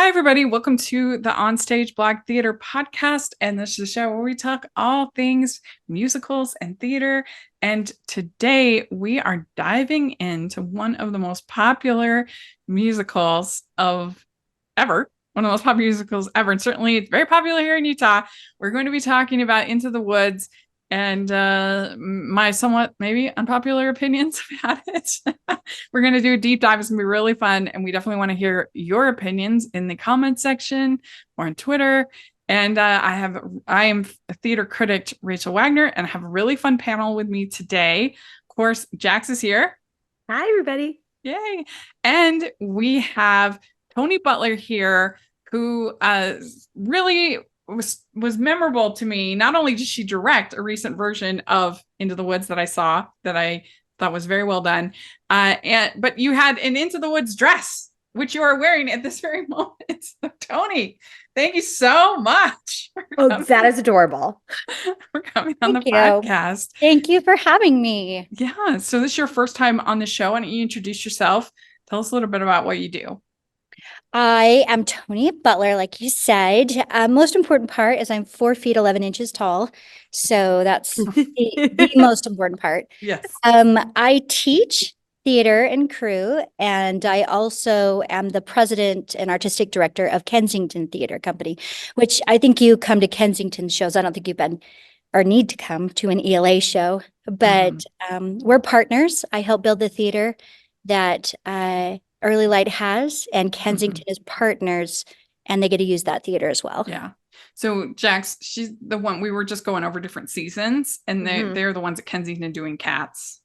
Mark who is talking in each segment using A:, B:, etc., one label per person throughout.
A: Hi, everybody. Welcome to the OnStage Blog Theatre Podcast. And this is a show where we talk all things musicals and theater. And today we are diving into one of the most popular musicals of ever. One of the most popular musicals ever. And certainly it's very popular here in Utah. We're going to be talking about Into the Woods and my somewhat maybe unpopular opinions about it. We're going to do a deep dive. It's going to be really fun. And we definitely want to hear your opinions in the comment section or on Twitter. And I am a theater critic, Rachel Wagner, and I have a really fun panel with me today. Of course, Jax is here.
B: Hi, everybody.
A: Yay. And we have Toni Butler here, who really was memorable to me. Not only did she direct a recent version of Into the Woods that I saw that I thought was very well done, but you had an Into the Woods dress, which you are wearing at this very moment. So, Toni, thank you so much.
B: That is adorable.
A: For coming on the podcast.
C: Thank you for having me.
A: Yeah. So this is your first time on the show. Why don't you introduce yourself? Tell us a little bit about what you do.
C: I am Toni Butler, like you said. Most important part is I'm 4 feet 11 inches tall. So that's the most important part.
A: Yes.
C: I teach theater and crew, and I also am the president and artistic director of Kensington Theatre Company, which I think you come to Kensington shows. I don't think you've been or need to come to an ELA show, but we're partners. I help build the theater that Early Light has, and Kensington is partners, and they get to use that theater as well.
A: Yeah. So Jax, she's the one, we were just going over different seasons, and they're the ones at Kensington doing Cats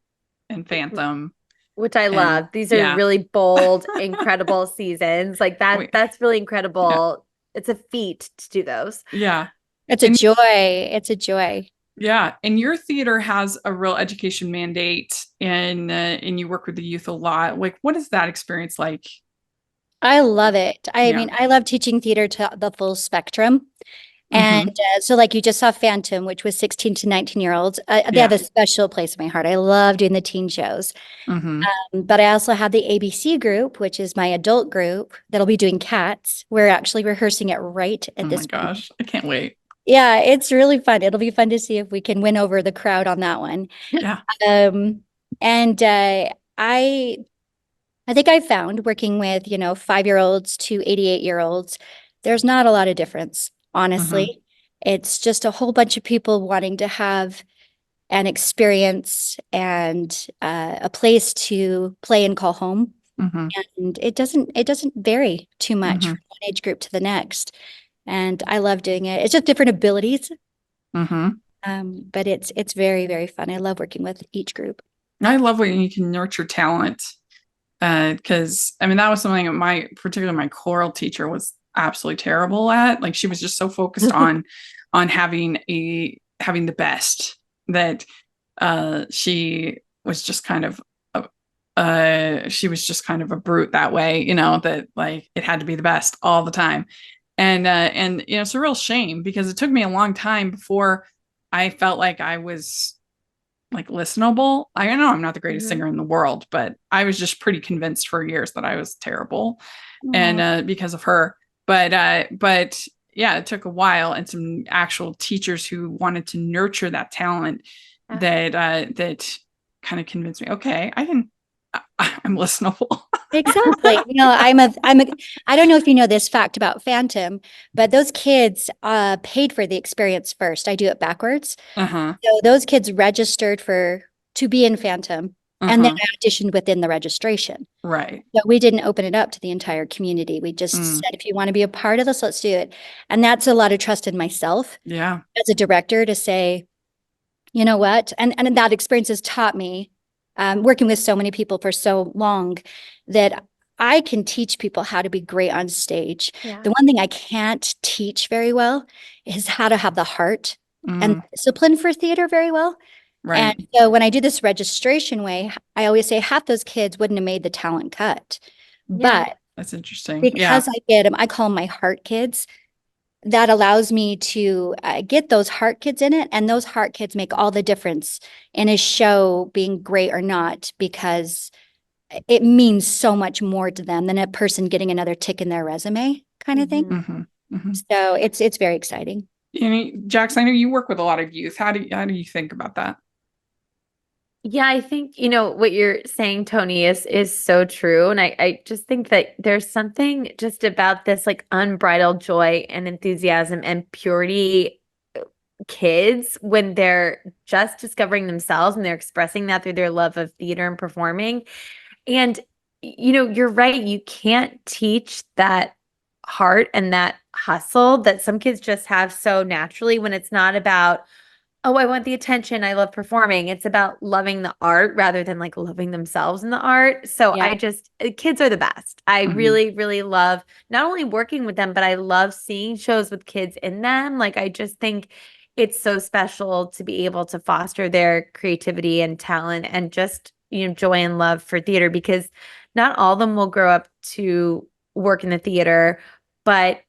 A: and Phantom.
B: Which I love. These are really bold, incredible seasons. Like that's really incredible. Yeah. It's a feat to do those.
A: Yeah.
C: It's a joy. It's a joy.
A: Yeah. And your theater has a real education mandate, and you work with the youth a lot. Like, what is that experience like?
C: I love it. I mean, I love teaching theater to the full spectrum. And so like you just saw Phantom, which was 16 to 19-year-olds. They have a special place in my heart. I love doing the teen shows. But I also have the ABC group, which is my adult group that'll be doing Cats. We're actually rehearsing it right at this point.
A: Oh my gosh, I can't wait.
C: Yeah, it's really fun. It'll be fun to see if we can win over the crowd on that one.
A: Yeah.
C: And I think I found working with, 5-year-olds to 88-year-olds, there's not a lot of difference, honestly. It's just a whole bunch of people wanting to have an experience and a place to play and call home. And it doesn't vary too much from one age group to the next. And I love doing it. It's just different abilities. But it's very, very fun. I love working with each group.
A: I love when you can nurture talent. Because I mean, that was something that particularly my choral teacher was absolutely terrible at. Like, she was just so focused on having the best, that she was just kind of a brute that way, that like it had to be the best all the time. And it's a real shame, because it took me a long time before I felt like I was like listenable. I know I'm not the greatest singer in the world, but I was just pretty convinced for years that I was terrible, and because of her. But yeah, it took a while, and some actual teachers who wanted to nurture that talent that kind of convinced me, okay, I'm listenable.
C: Exactly. I don't know if you know this fact about Phantom, but those kids paid for the experience first. I do it backwards. So those kids registered to be in Phantom, and then I auditioned within the registration.
A: Right.
C: So we didn't open it up to the entire community. We just said, if you want to be a part of this, let's do it. And that's a lot of trust in myself.
A: Yeah.
C: As a director, to say, you know what? And that experience has taught me, working with so many people for so long, that I can teach people how to be great on stage. Yeah. The one thing I can't teach very well is how to have the heart and discipline for theater very well. Right. And so when I do this registration way, I always say half those kids wouldn't have made the talent cut. Yeah. But
A: that's interesting.
C: Because I get them, I call them my heart kids. That allows me to get those heart kids in it, and those heart kids make all the difference in a show being great or not, because it means so much more to them than a person getting another tick in their resume kind of thing.
A: Mm-hmm. Mm-hmm.
C: So it's very exciting.
A: Jax, I know you work with a lot of youth. How do you think about that?
B: Yeah, I think, what you're saying, Toni, is so true. And I just think that there's something just about this like unbridled joy and enthusiasm and purity kids when they're just discovering themselves and they're expressing that through their love of theater and performing. And, you're right. You can't teach that heart and that hustle that some kids just have so naturally when it's not about, oh, I want the attention. I love performing. It's about loving the art rather than like loving themselves in the art. So kids are the best. I really, really love not only working with them, but I love seeing shows with kids in them. Like, I just think it's so special to be able to foster their creativity and talent and just, joy and love for theater, because not all of them will grow up to work in the theater, but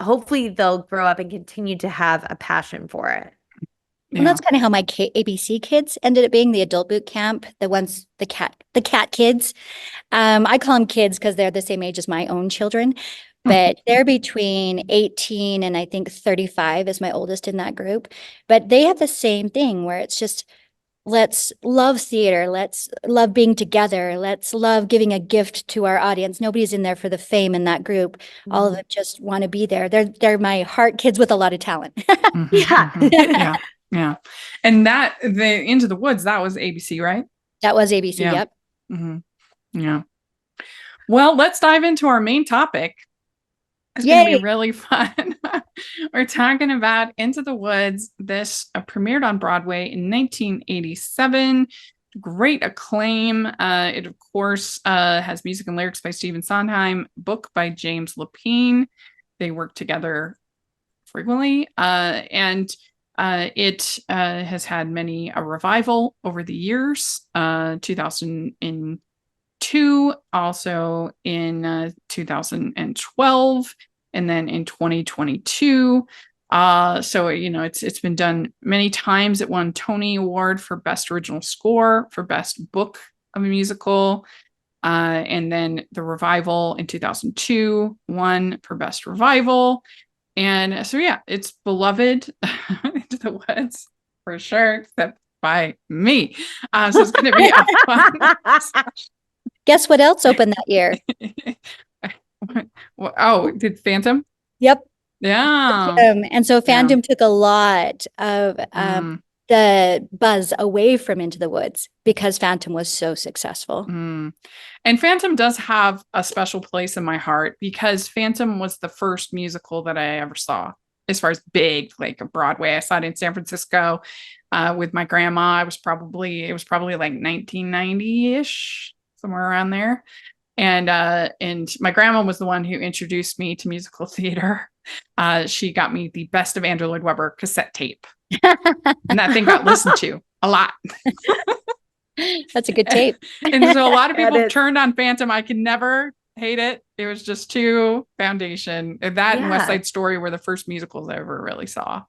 B: hopefully they'll grow up and continue to have a passion for it.
C: And that's kind of how my ABC kids ended up being, the adult boot camp, the cat kids. I call them kids because they're the same age as my own children, but they're between 18 and I think 35 is my oldest in that group. But they have the same thing where it's just, let's love theater. Let's love being together. Let's love giving a gift to our audience. Nobody's in there for the fame in that group. All of them just want to be there. They're my heart kids with a lot of talent.
A: Yeah. Yeah. And the Into the Woods, that was ABC, right?
C: That was ABC.
A: Yeah.
C: Yep.
A: Mm-hmm. Yeah. Well, let's dive into our main topic. It's going to be really fun. We're talking about Into the Woods. This premiered on Broadway in 1987. Great acclaim. It, of course, has music and lyrics by Stephen Sondheim, book by James Lapine. They work together frequently. And it has had many a revival over the years. 2002, also in 2012, and then in 2022. So it's been done many times. It won Tony Award for Best Original Score, for Best Book of a Musical, and then the revival in 2002 won for Best Revival. And so, yeah, it's beloved. Into the Woods, for sure, except by me. So it's going to be a fun.
C: Guess what else opened that year?
A: Did Phantom?
C: Yep.
A: Yeah.
C: And so Phantom took a lot of the buzz away from Into the Woods because Phantom was so successful.
A: And Phantom does have a special place in my heart because Phantom was the first musical that I ever saw as far as big, like a Broadway. I saw it in San Francisco with my grandma. It was probably like 1990-ish, somewhere around there. And my grandma was the one who introduced me to musical theater. She got me the Best of Andrew Lloyd Webber cassette tape. And that thing got listened to a lot.
C: That's a good tape.
A: And so a lot of people turned on Phantom. I could never hate it. It was just too foundation. That and West Side Story were the first musicals I ever really saw.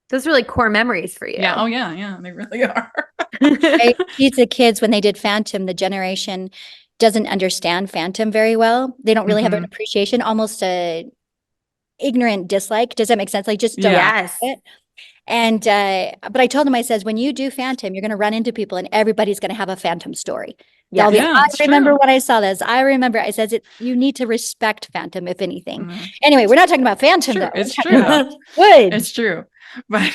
B: Those are like core memories for you.
A: Yeah. Oh, yeah. Yeah. They really are.
C: I teach the kids when they did Phantom, the generation doesn't understand Phantom very well. They don't really have an appreciation, almost a ignorant dislike. Does that make sense? Like just don't get it. And but I told him, I says, when you do Phantom, you're going to run into people and everybody's going to have a Phantom story. I remember when I saw this. I remember, I says, you need to respect Phantom, if anything. Anyway, we're not talking about Phantom, though.
A: It's true. It's true. But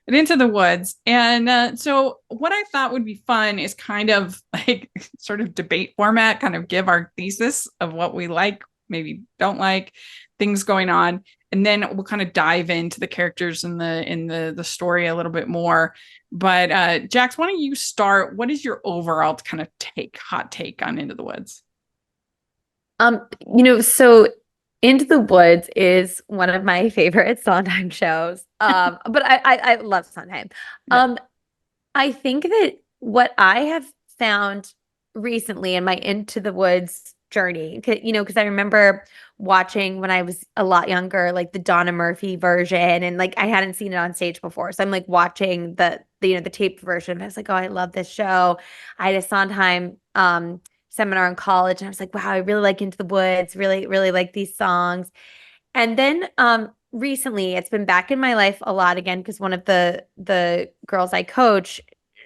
A: Into the Woods. And so what I thought would be fun is kind of like sort of debate format, kind of give our thesis of what we like, maybe don't like, things going on. And then we'll kind of dive into the characters in the story a little bit more. But Jax, why don't you start? What is your overall kind of hot take on Into the Woods?
B: So Into the Woods is one of my favorite Sondheim shows. But I love Sondheim. I think that what I have found recently in my Into the Woods journey, because I remember watching when I was a lot younger, like the Donna Murphy version, and like I hadn't seen it on stage before, so I'm like watching the taped version. I was like, oh, I love this show. I had a Sondheim seminar in college, and I was like, wow, I really like Into the Woods, really, really like these songs. And then recently it's been back in my life a lot again because one of the girls I coach,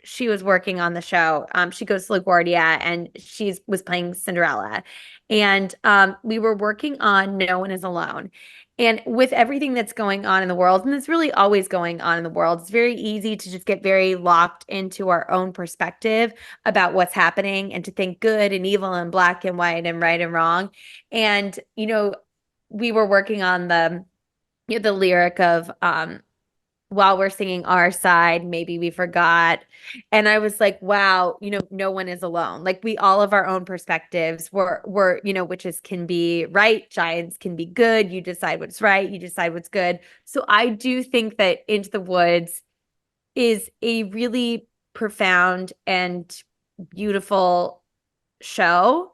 B: she was working on the show. She goes to LaGuardia and she was playing Cinderella. And we were working on No One Is Alone. And with everything that's going on in the world, and it's really always going on in the world, it's very easy to just get very locked into our own perspective about what's happening and to think good and evil and black and white and right and wrong. And, we were working on the lyric of while we're singing our side, maybe we forgot. And I was like, wow, no one is alone. Like we all have our own perspectives. We're witches can be right, giants can be good. You decide what's right, you decide what's good. So I do think that Into the Woods is a really profound and beautiful show.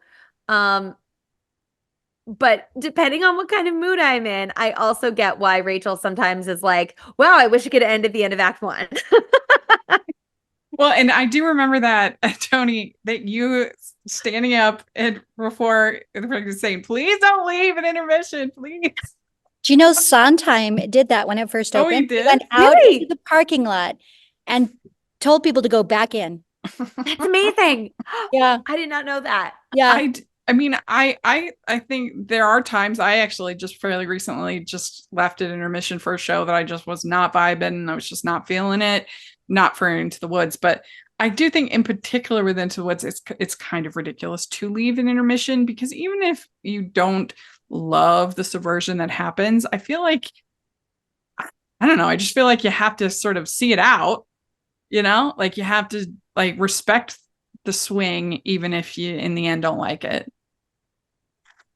B: But depending on what kind of mood I'm in, I also get why Rachel sometimes is like, wow, I wish it could end at the end of Act 1.
A: Well, and I do remember that, Toni, that you standing up and before saying, please don't leave an intermission, please.
C: Do you know Sondheim did that when it first opened?
A: Oh, he did?
C: He went out
B: Really?
C: into the parking lot and told people to go back in.
B: That's amazing.
C: Yeah.
B: I did not know that.
C: Yeah.
A: I mean, I think there are times I actually just fairly recently just left at intermission for a show that I just was not vibing. I was just not feeling it, not for Into the Woods. But I do think in particular with Into the Woods, it's kind of ridiculous to leave an intermission because even if you don't love the subversion that happens, I feel like, I don't know, I just feel like you have to sort of see it out, like you have to like respect the swing, even if you in the end don't like it.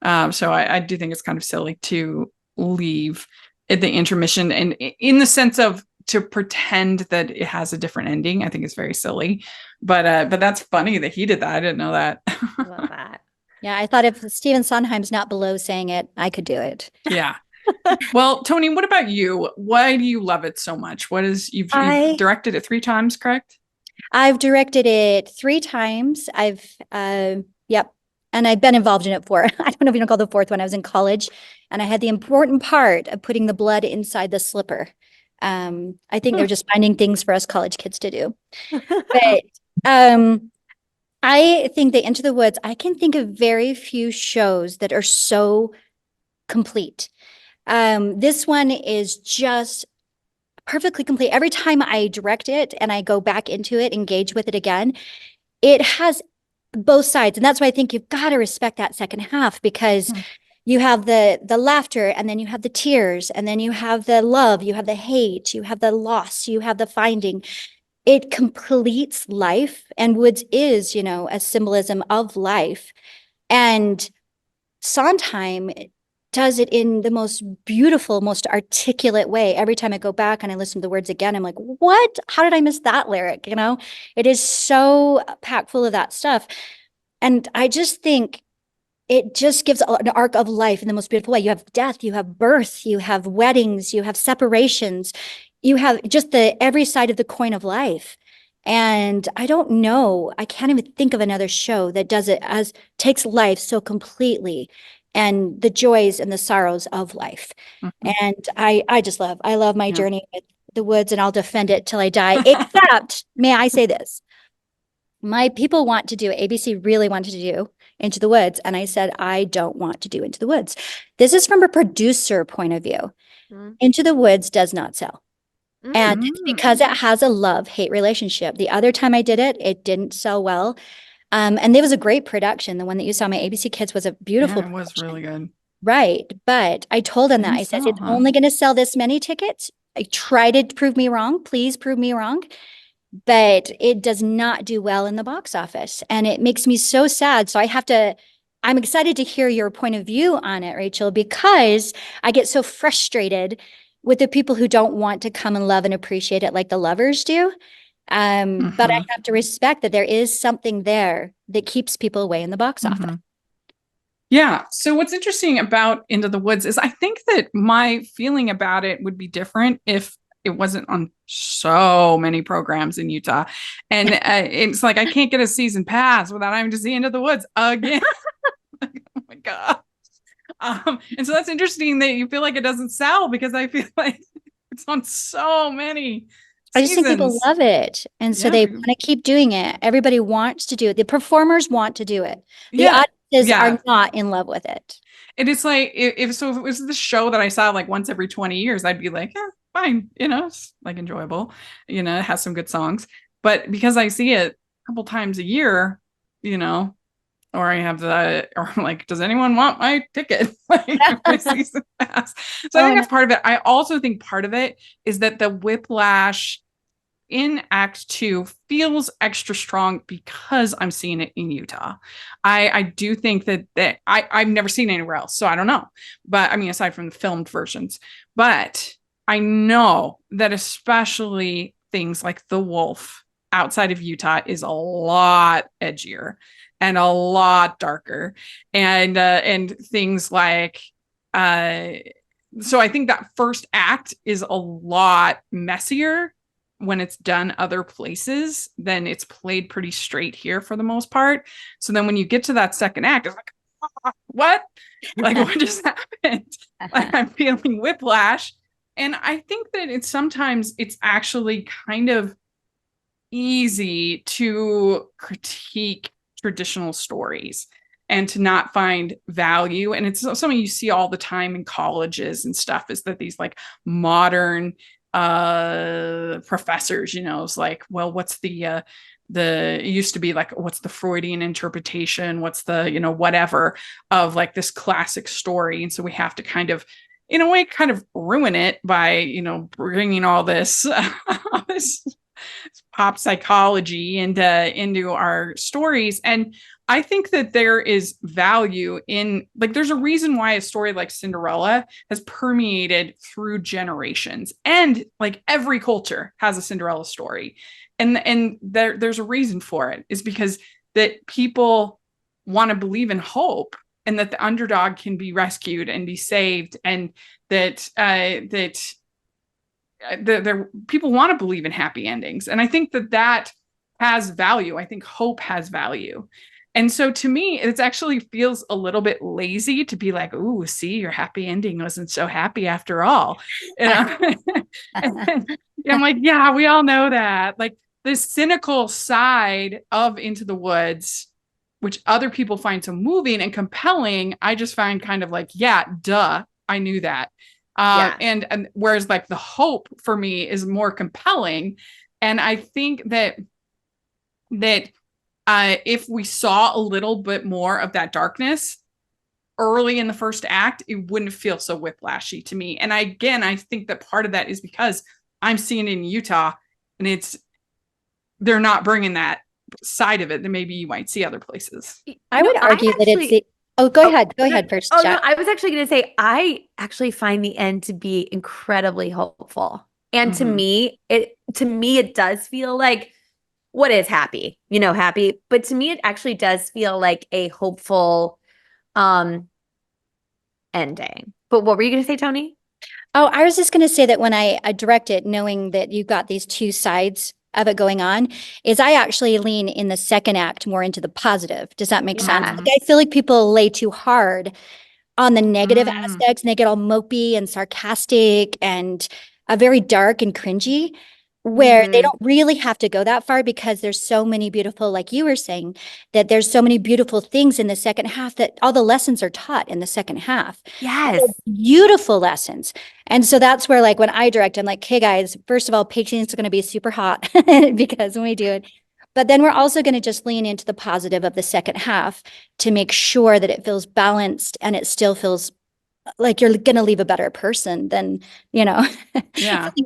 A: So I do think it's kind of silly to leave at the intermission and in the sense of to pretend that it has a different ending. I think it's very silly, but that's funny that he did that. I didn't know that.
B: I love that.
C: Yeah. I thought if Stephen Sondheim's not below saying it, I could do it.
A: Yeah. Well, Toni, what about you? Why do you love it so much? You've directed it 3 times, correct?
C: I've directed it 3 times. Yep. And I've been involved in it for, I don't know if you don't call the 4th one. I was in college and I had the important part of putting the blood inside the slipper. I think they're just finding things for us college kids to do. But I think that Into the Woods, I can think of very few shows that are so complete. This one is just perfectly complete. Every time I direct it and I go back into it, engage with it again, it has both sides. And that's why I think you've got to respect that second half because you have the laughter and then you have the tears and then you have the love, you have the hate, you have the loss, you have the finding. It completes life, and Woods is, a symbolism of life. And Sondheim does it in the most beautiful, most articulate way. Every time I go back and I listen to the words again, I'm like, what? How did I miss that lyric? It is so packed full of that stuff. And I just think it just gives an arc of life in the most beautiful way. You have death, you have birth, you have weddings, you have separations, you have just every side of the coin of life. And I don't know, I can't even think of another show that does it takes life so completely and the joys and the sorrows of life. And I love my journey with the Woods, and I'll defend it till I die. Except, may I say this? My people want to do, ABC really wanted to do Into the Woods. And I said, I don't want to do Into the Woods. This is from a producer point of view. Into the Woods does not sell. And it's because it has a love-hate relationship. The other time I did it, it didn't sell well. And there was a great production. The one that you saw, my ABC Kids, was a beautiful
A: production. It was really good.
C: Right. But I told them that. I said, it's only going to sell this many tickets. I tried to prove me wrong. Please prove me wrong. But it does not do well in the box office. And it makes me so sad. So I'm excited to hear your point of view on it, Rachel, because I get so frustrated with the people who don't want to come and love and appreciate it like the lovers do. But I have to respect that there is something there that keeps people away in the box office.
A: Yeah. So what's interesting about Into the Woods is I think that my feeling about it would be different if it wasn't on so many programs in Utah. And it's like, I can't get a season pass without having to see Into the Woods again. Oh my God. And so that's interesting that you feel like it doesn't sell, because I feel like it's on so many
C: I just think people
A: seasons.
C: love it. And so they
A: Yeah.
C: want to keep doing it. Everybody wants to do it. The performers want to do it. The
A: Yeah.
C: audiences
A: Yeah.
C: are not in love with it.
A: And it's like, if it was the show that I saw like once every 20 years, I'd be like, fine, it's like enjoyable, it has some good songs. But because I see it a couple times a year, or I have or I'm like, does anyone want my ticket? Like my season pass. So I think that's part of it. I also think part of it is that the whiplash in Act 2 feels extra strong because I'm seeing it in Utah. I do think that I've never seen it anywhere else, so I don't know. But I mean, aside from the filmed versions, but I know that especially things like The Wolf outside of Utah is a lot edgier and a lot darker, and things like so I think that first act is a lot messier when it's done other places than it's played pretty straight here for the most part. So then when you get to that second act, it's like, what? Like, what just happened? Like, I'm feeling whiplash. And I think that sometimes it's actually kind of easy to critique traditional stories and to not find value. And it's something you see all the time in colleges and stuff, is that these like modern professors, it's like, well, what's the it used to be like, what's the Freudian interpretation? What's the, whatever of like this classic story. And so we have to kind of, in a way, kind of ruin it by, bringing all this, all this pop psychology into our stories. And I think that there is value in, like, there's a reason why a story like Cinderella has permeated through generations, and like every culture has a Cinderella story. And there's a reason for it, is because that people want to believe in hope, and that the underdog can be rescued and be saved, and that people want to believe in happy endings. And I think that has value. I think hope has value. And so to me, it actually feels a little bit lazy to be like, ooh, see, your happy ending wasn't so happy after all. And I'm like, yeah, we all know that. Like, this cynical side of Into the Woods, which other people find so moving and compelling, I just find kind of like, yeah, duh, I knew that. And whereas like the hope for me is more compelling. And I think that if we saw a little bit more of that darkness early in the first act, it wouldn't feel so whiplashy to me. And I think that part of that is because I'm seeing it in Utah, and they're not bringing that side of it that maybe you might see other places.
C: I would argue that it's the, go ahead first.
B: No, I was actually going to say, I actually find the end to be incredibly hopeful. And to me, it does feel like, what is happy, happy, but to me, it actually does feel like a hopeful, ending. But what were you going to say, Toni?
C: Oh, I was just going to say that when I direct it, knowing that you've got these two sides of it going on, is I actually lean in the second act more into the positive. Does that make sense? Like, I feel like people lay too hard on the negative aspects, and they get all mopey and sarcastic and very dark and cringy, where they don't really have to go that far, because there's so many beautiful, like you were saying, that there's so many beautiful things in the second half, that all the lessons are taught in the second half.
B: Yes.
C: Beautiful lessons. And so that's where, like, when I direct, I'm like, hey guys, first of all, pacing is going to be super hot because when we do it, but then we're also going to just lean into the positive of the second half to make sure that it feels balanced and it still feels like you're going to leave a better person than,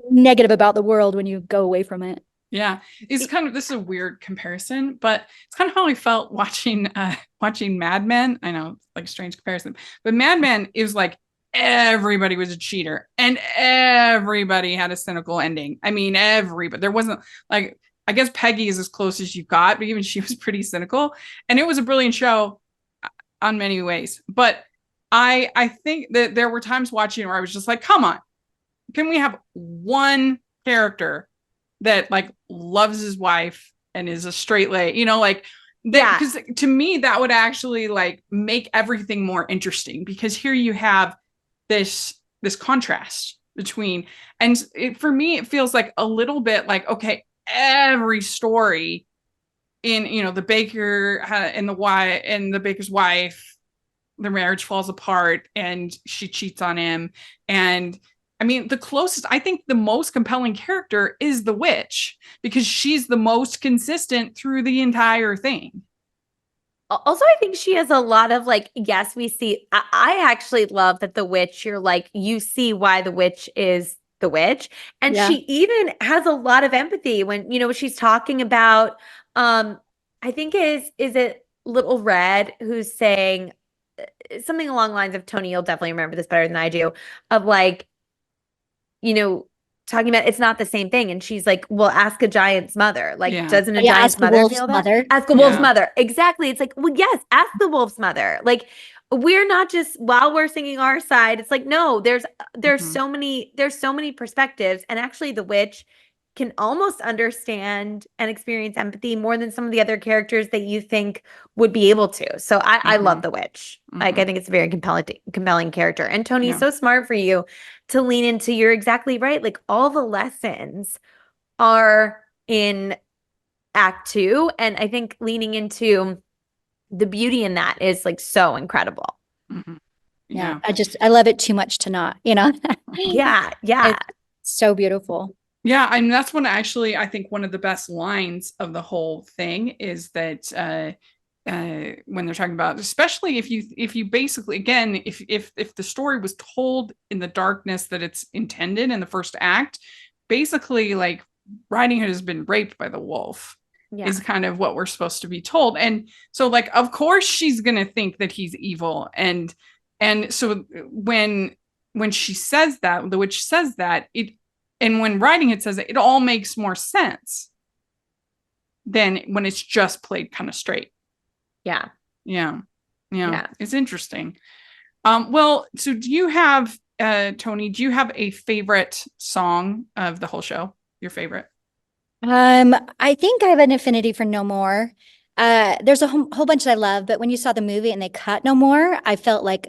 C: negative about the world when you go away from it.
A: Yeah. This is a weird comparison, but it's kind of how I felt watching Mad Men. I know, like a strange comparison, but Mad Men is like, everybody was a cheater and everybody had a cynical ending. I mean, everybody, there wasn't like, I guess Peggy is as close as you got, but even she was pretty cynical, and it was a brilliant show on many ways. But I think that there were times watching where I was just like, come on, can we have one character that like loves his wife and is a straight lay, like Because to me, that would actually like make everything more interesting, because here you have this contrast between, and for me, it feels like a little bit like, okay, every story in, you know, the baker and the baker's wife, the marriage falls apart and she cheats on him. And I mean, I think the most compelling character is the witch, because she's the most consistent through the entire thing.
B: Also, I think she has a lot of like, yes, we see, I actually love that the witch, you're like, you see why the witch is the witch. And she even has a lot of empathy when, you know, she's talking about, I think is it Little Red who's saying something along the lines of, Toni, you'll definitely remember this better than I do, of like, you know, talking about it's not the same thing. And she's like, well, ask a giant's mother. Like, doesn't a giant's mother feel that? Ask a wolf's mother. Exactly. It's like, well, yes, ask the wolf's mother. Like, we're not just, while we're singing our side, it's like, no, there's so many perspectives. And actually the witch can almost understand and experience empathy more than some of the other characters that you think would be able to. So I love the witch. Like, I think it's a very compelling character. And Toni, so smart for you to lean into, you're exactly right. Like, all the lessons are in Act 2. And I think leaning into the beauty in that is like so incredible.
C: Yeah. I love it too much to not, you know?
B: Yeah.
C: It's so beautiful.
A: Yeah, and that's one, actually, I think one of the best lines of the whole thing is that when they're talking about, especially if you basically, again, if the story was told in the darkness that it's intended in the first act, basically like Riding Hood has been raped by the wolf. Is kind of what we're supposed to be told. And so like, of course she's gonna think that he's evil, and so when she says that, the witch says that, and when Riding Hood says it all makes more sense than when it's just played kind of straight. Yeah. It's interesting. Well, so do you have, Toni, do you have a favorite song of the whole show? Your favorite?
C: I think I have an affinity for No More. There's a whole bunch that I love, but when you saw the movie and they cut No More, I felt like,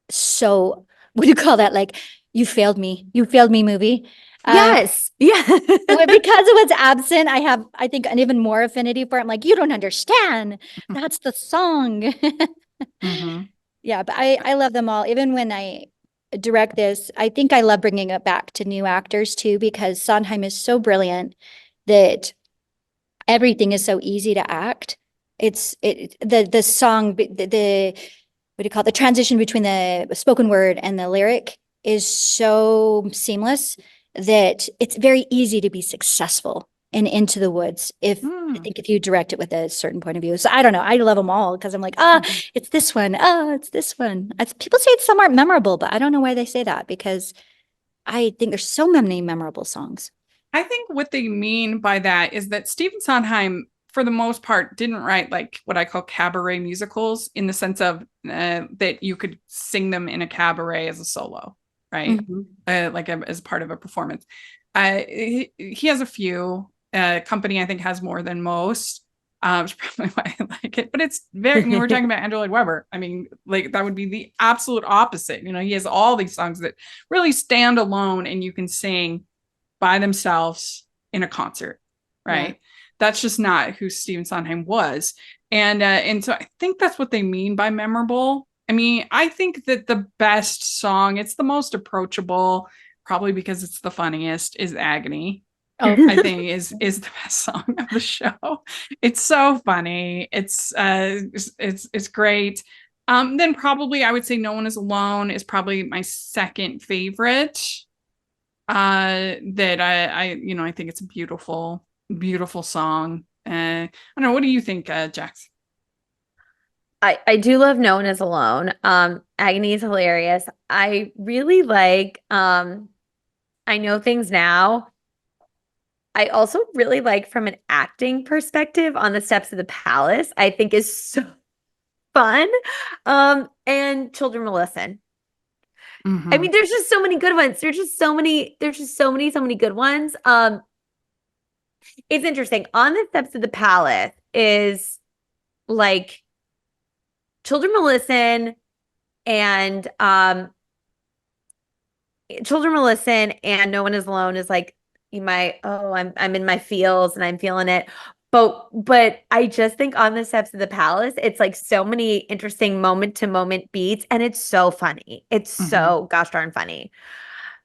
C: so, what do you call that? Like, you failed me movie.
B: Yes. Yeah.
C: Because of what's absent, I think an even more affinity for it. I'm like, you don't understand. That's the song. Yeah, but I love them all. Even when I direct this, I think I love bringing it back to new actors too, because Sondheim is so brilliant that everything is so easy to act. The song, what do you call it? The transition between the spoken word and the lyric is so seamless that it's very easy to be successful in Into the Woods I think if you direct it with a certain point of view. So I don't know. I love them all because I'm like, it's this one. Oh, it's this one. People say some aren't memorable, but I don't know why they say that, because I think there's so many memorable songs.
A: I think what they mean by that is that Stephen Sondheim, for the most part, didn't write like what I call cabaret musicals, in the sense of that you could sing them in a cabaret as a solo, right? As part of a performance. He has a few. Company, I think, has more than most. Which is probably why I like it. But it's very, I mean, we're talking about Andrew Lloyd Webber. I mean, like, that would be the absolute opposite. You know, he has all these songs that really stand alone and you can sing by themselves in a concert, right? Yeah. That's just not who Stephen Sondheim was. And so I think that's what they mean by memorable. I mean, I think that the best song, it's the most approachable, probably because it's the funniest, is Agony. I think is the best song of the show. It's so funny. It's great. Then probably I would say No One Is Alone is probably my second favorite. That I think it's a beautiful, beautiful song. I don't know. What do you think, Jax?
B: I do love No One Is Alone. Agony is hilarious. I really like I Know Things Now. I also really like, from an acting perspective, On the Steps of the Palace, I think is so fun. And Children Will Listen. I mean, there's just so many good ones. There's just so many good ones. It's interesting. On the Steps of the Palace is like Children Will Listen and Children Will Listen and No One Is Alone is like I'm in my feels and I'm feeling it. But I just think On the Steps of the Palace, it's like so many interesting moment to moment beats, and it's so funny. It's so gosh darn funny.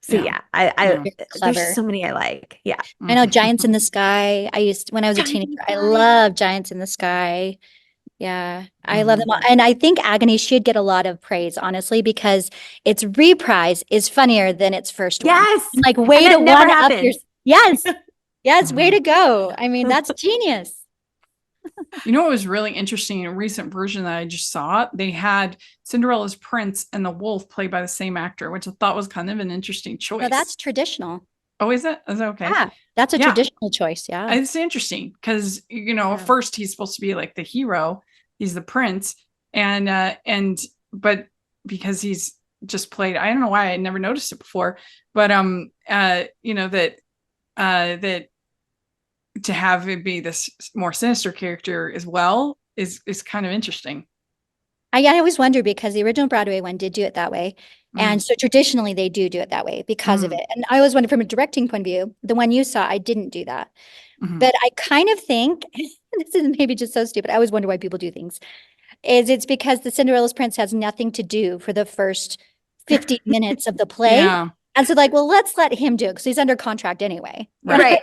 B: So
A: Yeah.
B: there's so many I like. Yeah.
C: I know Giants in the Sky. When I was a teenager, I loved Giants in the Sky. Yeah, I love them all. And I think Agony should get a lot of praise, honestly, because its reprise is funnier than its first one.
B: Yes.
C: Like, way to one up your. Yes. Yes, way to go. I mean, that's genius.
A: You know what was really interesting in a recent version that I just saw? They had Cinderella's prince and the wolf played by the same actor, which I thought was kind of an interesting choice.
C: No, that's traditional.
A: Oh, is it? Is that okay?
C: Yeah, that's a traditional choice. Yeah.
A: It's interesting because, at first he's supposed to be like the hero. He's the prince. But because he's just played, I don't know why I never noticed it before, but, that to have it be this more sinister character as well is kind of interesting.
C: I always wonder because the original Broadway one did do it that way. And so traditionally they do it that way because of it. And I always wonder from a directing point of view, the one you saw, I didn't do that. But I kind of think, this is maybe just so stupid, I always wonder why people do things, it's because the Cinderella's prince has nothing to do for the first 50 minutes of the play. Yeah. And so like, well, let's let him do it because he's under contract anyway.
B: Right.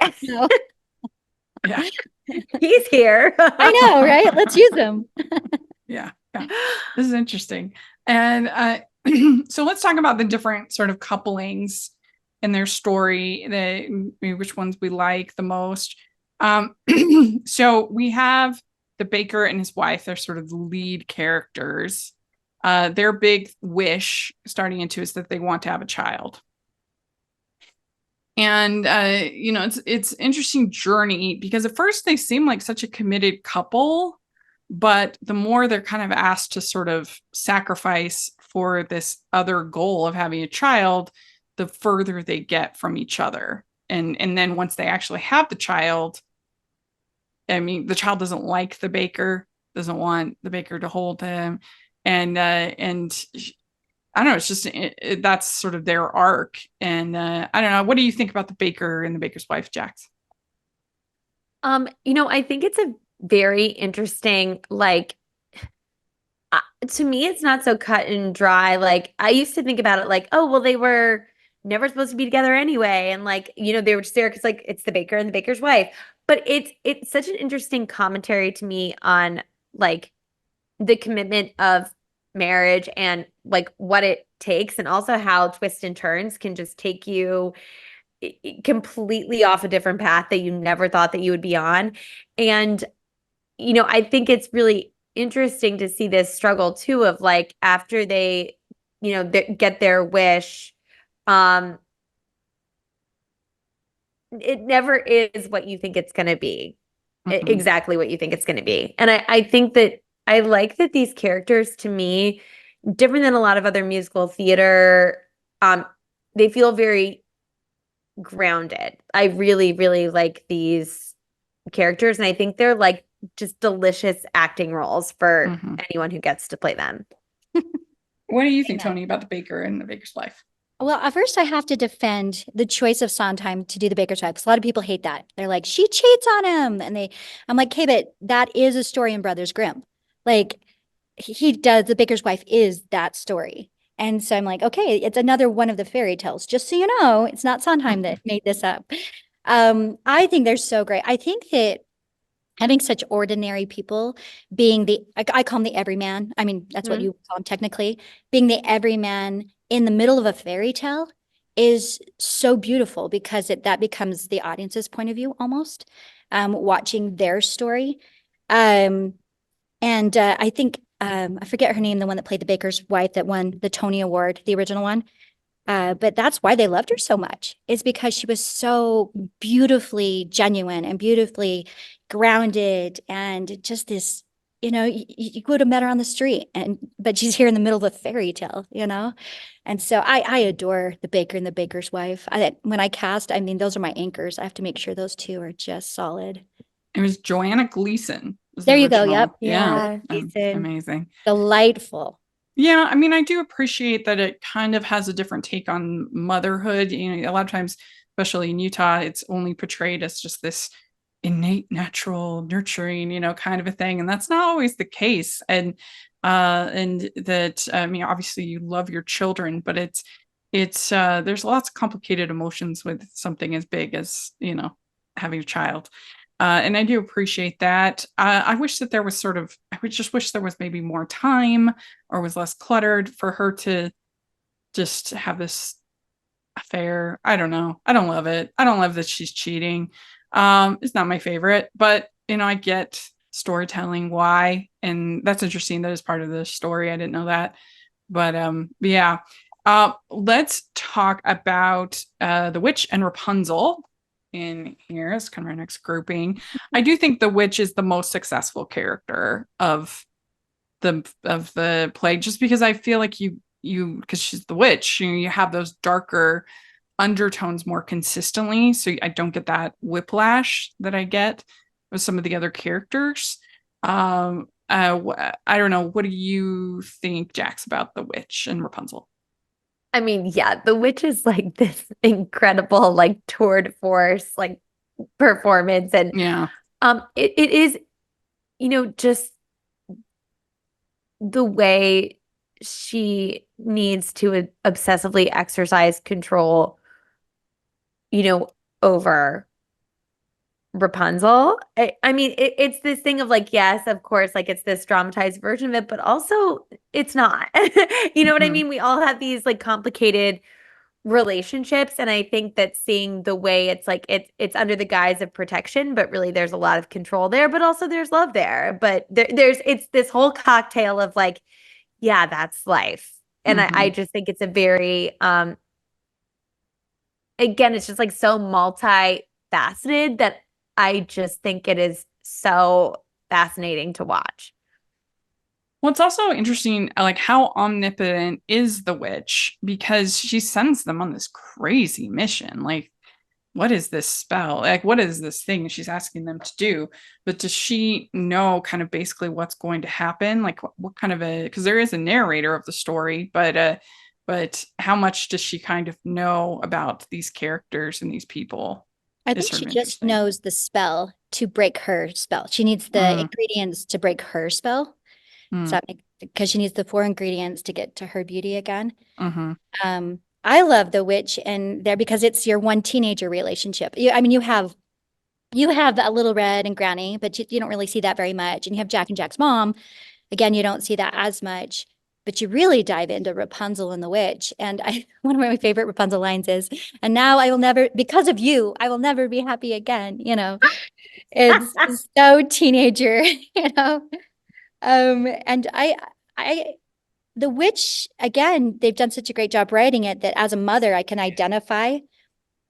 A: Yeah.
B: He's here.
C: I know, right? Let's use him.
A: Yeah. This is interesting. And so let's talk about the different sort of couplings in their story, which ones we like the most. So we have the baker and his wife. They're sort of the lead characters. Their big wish starting into is that they want to have a child. And, it's interesting journey because at first they seem like such a committed couple, but the more they're kind of asked to sort of sacrifice for this other goal of having a child, the further they get from each other. And then once they actually have the child, I mean, the child doesn't like the baker, doesn't want the baker to hold him. And I don't know, it's just, that's sort of their arc. And I don't know, what do you think about the baker and the baker's wife, Jax?
B: I think it's a very interesting, like, to me, it's not so cut and dry. Like, I used to think about it like, oh, well, they were never supposed to be together anyway. And like, they were just there because like, it's the baker and the baker's wife. But it's such an interesting commentary to me on like the commitment of marriage and like what it takes, and also how twists and turns can just take you completely off a different path that you never thought that you would be on. And I think it's really interesting to see this struggle too of like after they get their wish, it never is what you think it's going to be. Exactly what you think it's going to be. And I think that I like that these characters, to me, different than a lot of other musical theater, they feel very grounded. I really, really like these characters, and I think they're like just delicious acting roles for anyone who gets to play them.
A: What do you think, Toni, about the baker and the baker's wife?
C: Well, at first I have to defend the choice of Sondheim to do the baker's wife because a lot of people hate that. They're like, she cheats on him. And I'm like, hey, but that is a story in Brothers Grimm. Like the baker's wife is that story. And so I'm like, okay, it's another one of the fairy tales. Just so you know, it's not Sondheim that made this up. I think they're so great. I think that having such ordinary people being I call them the everyman. I mean, that's what you call them technically. Being the everyman in the middle of a fairy tale is so beautiful because that becomes the audience's point of view almost, watching their story. I think, I forget her name, the one that played the baker's wife that won the Tony Award, the original one. But that's why they loved her so much, is because she was so beautifully genuine and beautifully grounded and just this, you would have met her on the street, but she's here in the middle of a fairy tale, And so I adore the baker and the baker's wife. When I cast, I mean, those are my anchors. I have to make sure those two are just solid.
A: It was Joanna Gleason was
C: There
A: the
C: you go.
A: original.
C: Yep.
B: Yeah.
C: Jason.
A: Amazing.
C: Delightful.
A: Yeah, I mean, I do appreciate that it kind of has a different take on motherhood. You know, a lot of times, especially in Utah, it's only portrayed as just this innate, natural, nurturing, you know, kind of a thing, and that's not always the case. And that, I mean, obviously, you love your children, but it's there's lots of complicated emotions with something as big as, you know, having a child. And I do appreciate that. I wish that there was I would just wish there was maybe more time or was less cluttered for her to just have this affair. I don't know. I don't love it. I don't love that she's cheating. It's not my favorite, but you know, I get storytelling why, and that's interesting. That is part of the story. I didn't know that, but yeah. Let's talk about the witch and Rapunzel in here. It's kind of our next grouping. I do think the witch is the most successful character of the play, just because I feel like you because she's the witch, you have those darker undertones more consistently, so I don't get that whiplash that I get with some of the other characters. I don't know, what do you think, Jax, about the witch and Rapunzel?
B: I mean, yeah, the witch is like this incredible, like tour de force, like performance. And
A: Yeah.
B: it is, you know, just the way she needs to obsessively exercise control, you know, over Rapunzel. I mean, it's this thing of like, yes, of course, like it's this dramatized version of it, but also it's not. You know what I mean? We all have these like complicated relationships, and I think that seeing the way it's like it's under the guise of protection, but really there's a lot of control there, but also there's love there. But there's it's this whole cocktail of like, yeah, that's life. And I just think it's a very again, it's just like so multifaceted that I just think it is so fascinating to watch.
A: Well, it's also interesting, like how omnipotent is the witch, because she sends them on this crazy mission. Like, what is this spell? Like, what is this thing she's asking them to do? But does she know kind of basically what's going to happen? Like, what kind of because there is a narrator of the story, but how much does she kind of know about these characters and these people?
C: I think she just knows the spell to break her spell. She needs the ingredients to break her spell. So because she needs the 4 ingredients to get to her beauty again. I love the witch and there because it's your one teenager relationship. I mean, you have a Little Red and Granny, but you don't really see that very much. And you have Jack and Jack's mom. Again, you don't see that as much. But you really dive into Rapunzel and the witch. And one of my favorite Rapunzel lines is, "And now I will never, because of you, I will never be happy again." You know, it's so teenager, you know. And the witch, again, they've done such a great job writing it that as a mother, I can identify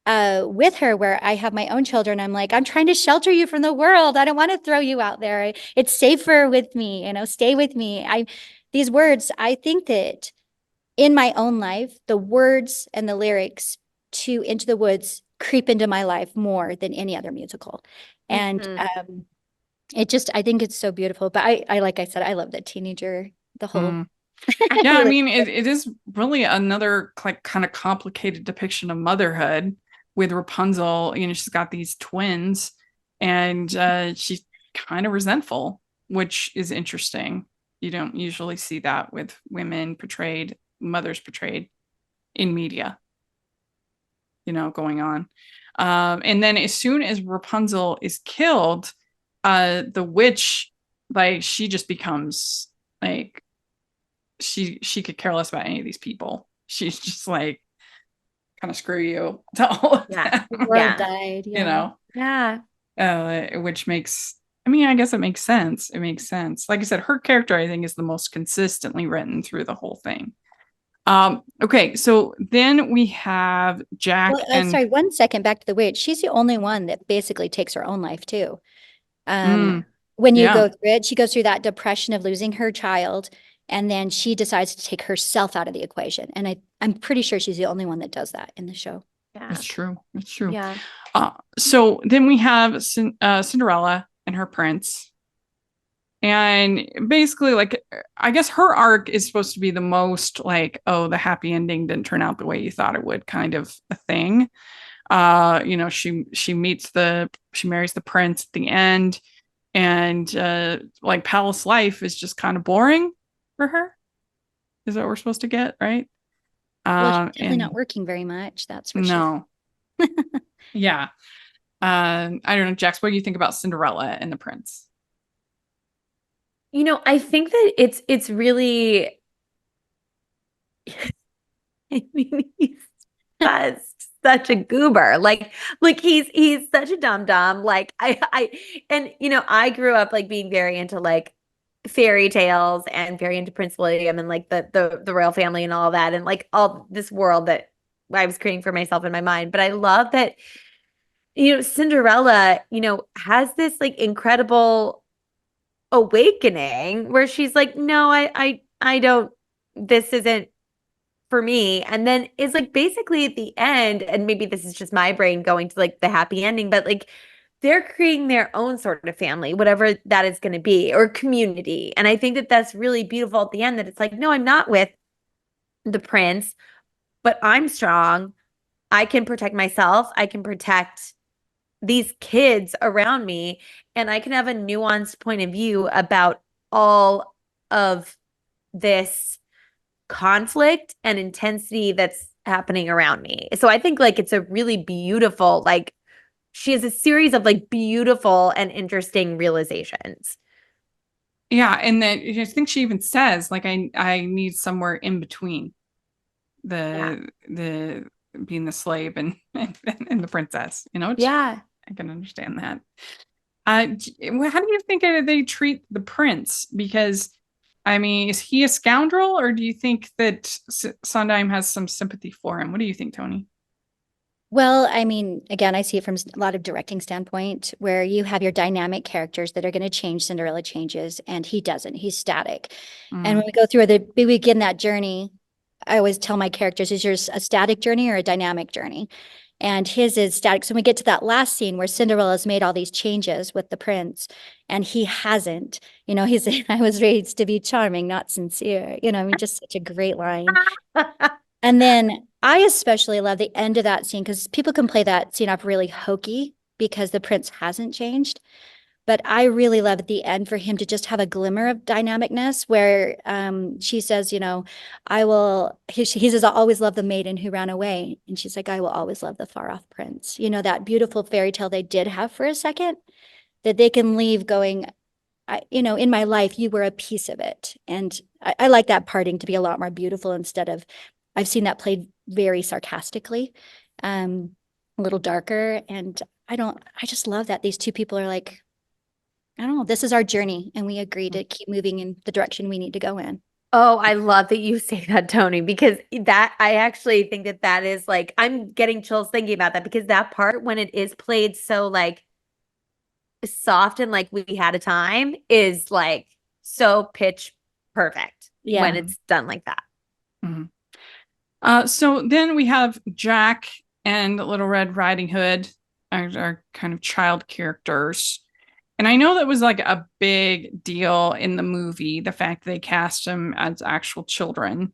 C: with her, where I have my own children. I'm like, I'm trying to shelter you from the world. I don't want to throw you out there. It's safer with me, you know, stay with me. These words, I think that in my own life, the words and the lyrics to Into the Woods creep into my life more than any other musical. And I think it's so beautiful. But I like I said, I love the teenager, the whole.
A: Yeah, I mean, it is really another like kind of complicated depiction of motherhood with Rapunzel. You know, she's got these twins and she's kind of resentful, which is interesting. You don't usually see that with mothers portrayed in media, you know, going on. And then as soon as Rapunzel is killed, the witch, like, she just becomes like, she could care less about any of these people. She's just like, kind of screw you to all of them.
C: The world died,
A: you know?
B: Yeah.
A: Which makes, I mean, I guess it makes sense. It makes sense. Like I said, her character, I think, is the most consistently written through the whole thing. Okay, so then we have Jack
C: sorry, 1 second, back to the witch. She's the only one that basically takes her own life too. When you go through it, she goes through that depression of losing her child, and then she decides to take herself out of the equation. And I'm pretty sure she's the only one that does that in the show.
B: Yeah,
A: it's true. It's true.
B: Yeah.
A: So then we have Cinderella and her prince. And basically, like, I guess her arc is supposed to be the most like, oh, the happy ending didn't turn out the way you thought it would, kind of a thing. She marries the prince at the end, and like palace life is just kind of boring for her. Is what we're supposed to get, right?
C: Well, she's definitely
A: And
C: not working very much, that's for
A: no,
C: sure.
A: yeah. I don't know, Jax, what do you think about Cinderella and the prince?
B: I think that it's really I mean, he's such a goober. Like he's such a dum-dum. Like I grew up like being very into like fairy tales and very into Prince William and like the royal family and all that and like all this world that I was creating for myself in my mind. But I love that, Cinderella, has this like incredible awakening where she's like, no, I don't, this isn't for me. And then it's like basically at the end, and maybe this is just my brain going to like the happy ending, but like they're creating their own sort of family, whatever that is going to be, or community. And I think that that's really beautiful at the end, that it's like, no, I'm not with the prince, but I'm strong. I can protect myself. I can protect these kids around me, and I can have a nuanced point of view about all of this conflict and intensity that's happening around me. So I think like it's a really beautiful, like she has a series of like beautiful and interesting realizations.
A: Yeah, and then I think she even says like I need somewhere in between the being the slave and the princess,
B: Yeah.
A: I can understand that. How do you think they treat the prince? Because, I mean, is he a scoundrel, or do you think that Sondheim has some sympathy for him? What do you think, Toni?
C: Well, I mean, again, I see it from a lot of directing standpoint where you have your dynamic characters that are going to change. Cinderella changes, and he doesn't. He's static. And when we go through we begin that journey, I always tell my characters, is yours a static journey or a dynamic journey? And his is static. So when we get to that last scene where Cinderella's made all these changes with the prince and he hasn't, he's, I was raised to be charming, not sincere. I mean, just such a great line. And then I especially love the end of that scene because people can play that scene up really hokey because the prince hasn't changed. But I really love at the end for him to just have a glimmer of dynamicness where she says, he says, I'll always love the maiden who ran away. And she's like, I will always love the far off prince. That beautiful fairy tale they did have for a second that they can leave going, in my life, you were a piece of it. And I like that parting to be a lot more beautiful instead of, I've seen that played very sarcastically, a little darker. And I just love that these two people are like, I don't know, this is our journey, and we agree to keep moving in the direction we need to go in.
B: Oh, I love that you say that, Toni, because I actually think that is like, I'm getting chills thinking about that, because that part when it is played so like soft and like we had a time is like so pitch perfect when it's done like that.
A: Mm-hmm. So then we have Jack and Little Red Riding Hood, our kind of child characters. And I know that was like a big deal in the movie, the fact they cast them as actual children.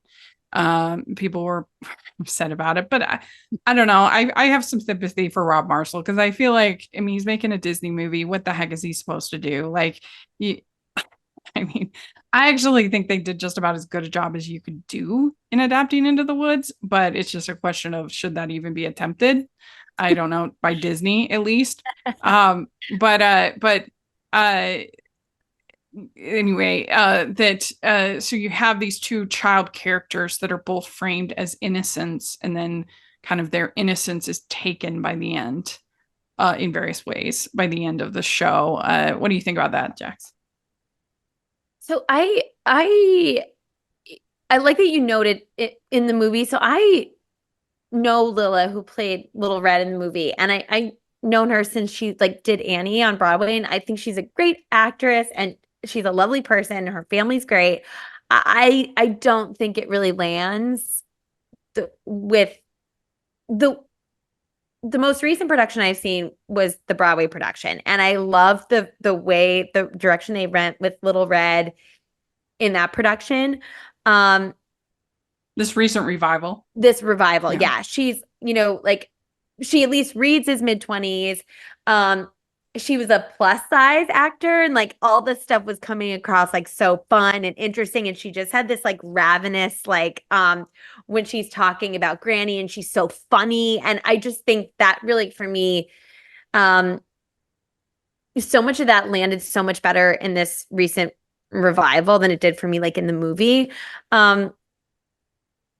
A: People were upset about it, but I don't know. I have some sympathy for Rob Marshall because I feel like, I mean, he's making a Disney movie. What the heck is he supposed to do? Like, I mean, I actually think they did just about as good a job as you could do in adapting Into the Woods, but it's just a question of should that even be attempted? I don't know, by Disney at least. But anyway, so you have these two child characters that are both framed as innocents, and then kind of their innocence is taken by the end, in various ways by the end of the show. What do you think about that, Jax?
B: So I like that you noted it in the movie. So I know Lilla, who played Little Red in the movie, and I known her since she like did Annie on Broadway, and I think she's a great actress and she's a lovely person. Her family's great. I don't think it really lands with the the most recent production I've seen was the Broadway production. And I love the way, the direction they went with Little Red in that production.
A: This recent revival.
B: Yeah. She's, like, she at least reads his mid-20s. She was a plus size actor, and like all this stuff was coming across like so fun and interesting. And she just had this like ravenous, like, when she's talking about Granny, and she's so funny. And I just think that really, for me, so much of that landed so much better in this recent revival than it did for me, like in the movie. Yeah.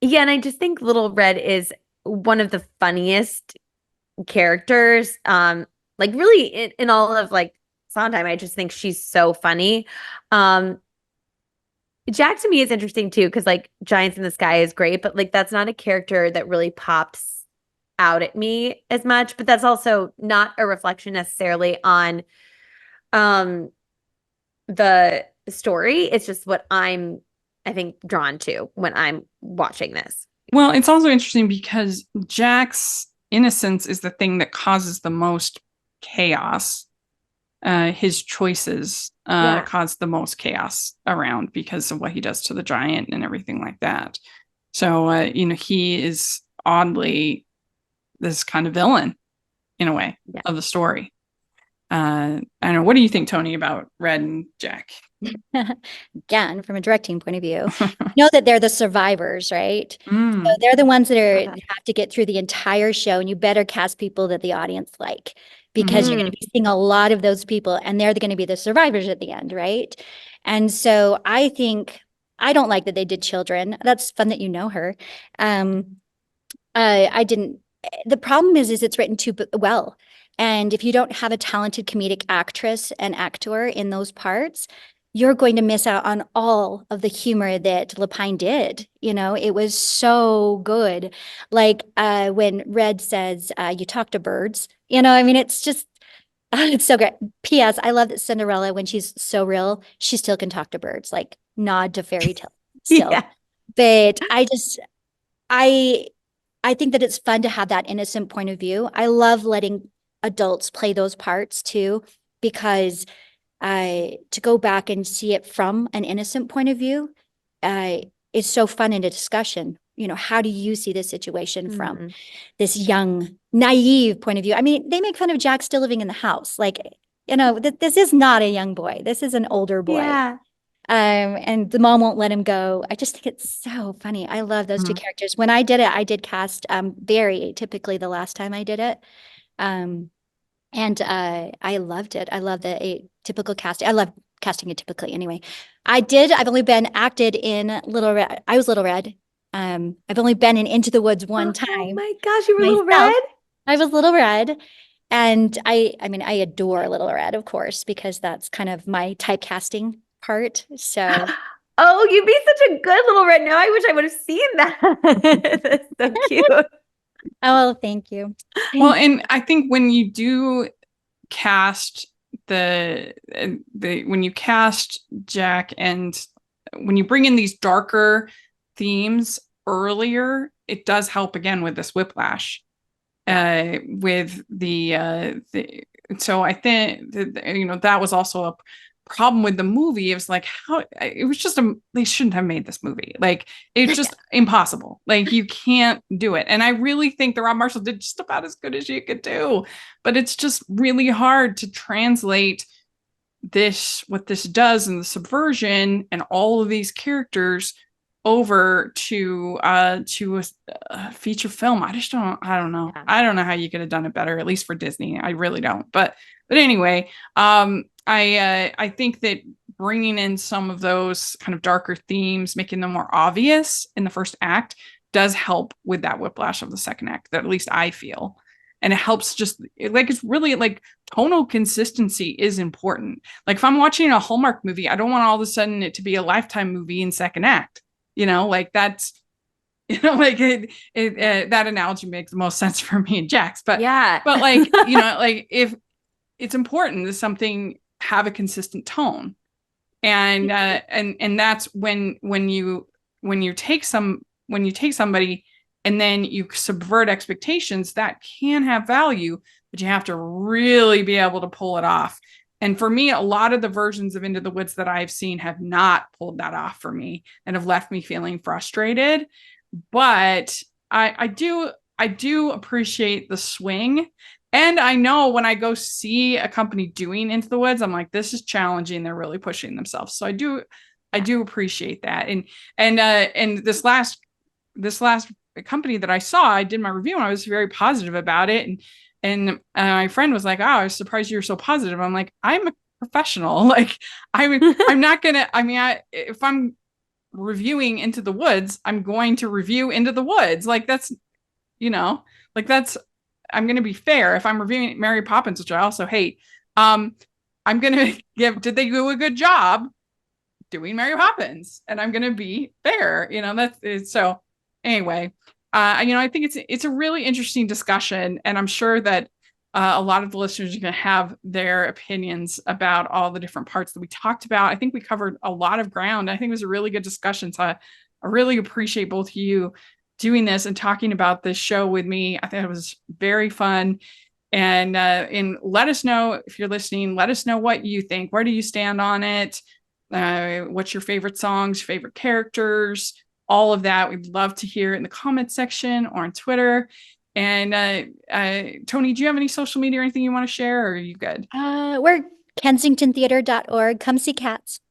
B: And I just think Little Red is one of the funniest characters. Like really in all of like Sondheim, I just think she's so funny. Jack to me is interesting too, because like Giants in the Sky is great, but like that's not a character that really pops out at me as much. But that's also not a reflection necessarily on the story. It's just what I think, drawn to when I'm watching this.
A: Well, it's also interesting because Jack's innocence is the thing that causes the most chaos. His choices cause the most chaos around because of what he does to the giant and everything like that. So, he is oddly this kind of villain in a way of the story. I don't know. What do you think, Toni, about Red and Jack?
C: Again, from a directing point of view, you know that they're the survivors, right? So they're the ones that have to get through the entire show, and you better cast people that the audience like, because you're going to be seeing a lot of those people, and they're going to be the survivors at the end, right? And so I think, I don't like that they did children. That's fun that you know her. I didn't. The problem is it's written too well. And if you don't have a talented comedic actress and actor in those parts, you're going to miss out on all of the humor that Lapine did. It was so good. Like when Red says, you talk to birds, it's just, it's so great. P.S. I love that Cinderella, when she's so real, she still can talk to birds, like nod to fairy tale still. Yeah. But I think that it's fun to have that innocent point of view. I love letting adults play those parts too, because to go back and see it from an innocent point of view is so fun in a discussion. How do you see this situation from this young, naive point of view? I mean, they make fun of Jack still living in the house. Like, this is not a young boy. This is an older boy. Yeah. And the mom won't let him go. I just think it's so funny. I love those two characters. When I did it, I did cast very atypically the last time I did it. And I loved it. I love the atypical casting. I love casting atypically anyway. I've only been acted in Little Red. I was Little Red. I've only been in Into the Woods one time. Oh my gosh, you were Little Red? I was Little Red. And I adore Little Red, of course, because that's kind of my typecasting part. So
B: oh, you'd be such a good Little Red. Now I wish I would have seen that. That's so cute.
C: Oh, thank you.
A: Well, and I think when you do cast when you cast Jack, and when you bring in these darker themes earlier, it does help again with this whiplash. With so I think that was also a problem with the movie. It was like, they shouldn't have made this movie. Like, it's just impossible. Like, you can't do it. And I really think that Rob Marshall did just about as good as you could do, but it's just really hard to translate what this does in the subversion and all of these characters over to a feature film. I don't know. Yeah. I don't know how you could have done it better, at least for Disney. I really don't. But anyway, I think that bringing in some of those kind of darker themes, making them more obvious in the first act, does help with that whiplash of the second act, that at least I feel. And it helps it's really like tonal consistency is important. Like, if I'm watching a Hallmark movie, I don't want all of a sudden it to be a Lifetime movie in second act. Like that's, like that analogy makes the most sense for me and Jax. But yeah, but like, like if it's important that something have a consistent tone, and that's when you take somebody and then you subvert expectations, that can have value, but you have to really be able to pull it off. And for me, a lot of the versions of Into the Woods that I've seen have not pulled that off for me and have left me feeling frustrated. But I do appreciate the swing. And I know when I go see a company doing Into the Woods, I'm like, this is challenging. They're really pushing themselves. So I do appreciate that. And this last company that I saw, I did my review and I was very positive about it. And my friend was like, oh, I was surprised you were so positive. I'm like, I'm a professional. Like I'm not gonna, if I'm reviewing Into the Woods, I'm going to review Into the Woods. Like that's, I'm going to be fair. If I'm reviewing Mary Poppins, which I also hate, I'm going to did they do a good job doing Mary Poppins? And I'm going to be fair. That's it. So anyway, I think it's a really interesting discussion, and I'm sure that a lot of the listeners are going to have their opinions about all the different parts that we talked about. I think we covered a lot of ground. I think it was a really good discussion. So I really appreciate both of you doing this and talking about this show with me. I think it was very fun. And let us know, if you're listening, let us know what you think. Where do you stand on it? What's your favorite songs, favorite characters? All of that. We'd love to hear in the comments section or on Twitter. And Toni, do you have any social media or anything you want to share, or are you good?
C: We're kensingtontheatre.org. Come see cats.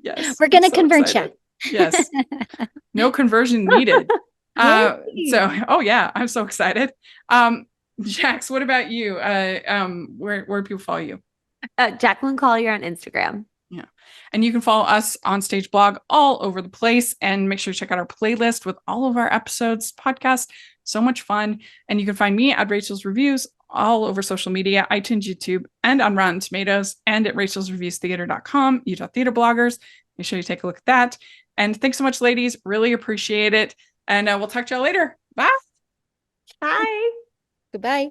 A: Yes.
C: We're going to convert you.
A: Yes. No conversion needed. Oh yeah, I'm so excited. Jax, what about you? Where do people follow you?
B: Jacklyn Collier on Instagram.
A: Yeah. And you can follow us on Stage Blog all over the place, and make sure to check out our playlist with all of our episodes, podcast. So much fun. And you can find me at Rachel's Reviews all over social media, iTunes, YouTube, and on Rotten Tomatoes, and at rachelsreviewstheater.com, Utah Theater Bloggers. Make sure you take a look at that. And thanks so much, ladies. Really appreciate it. And we'll talk to y'all later. Bye.
B: Bye.
C: Goodbye.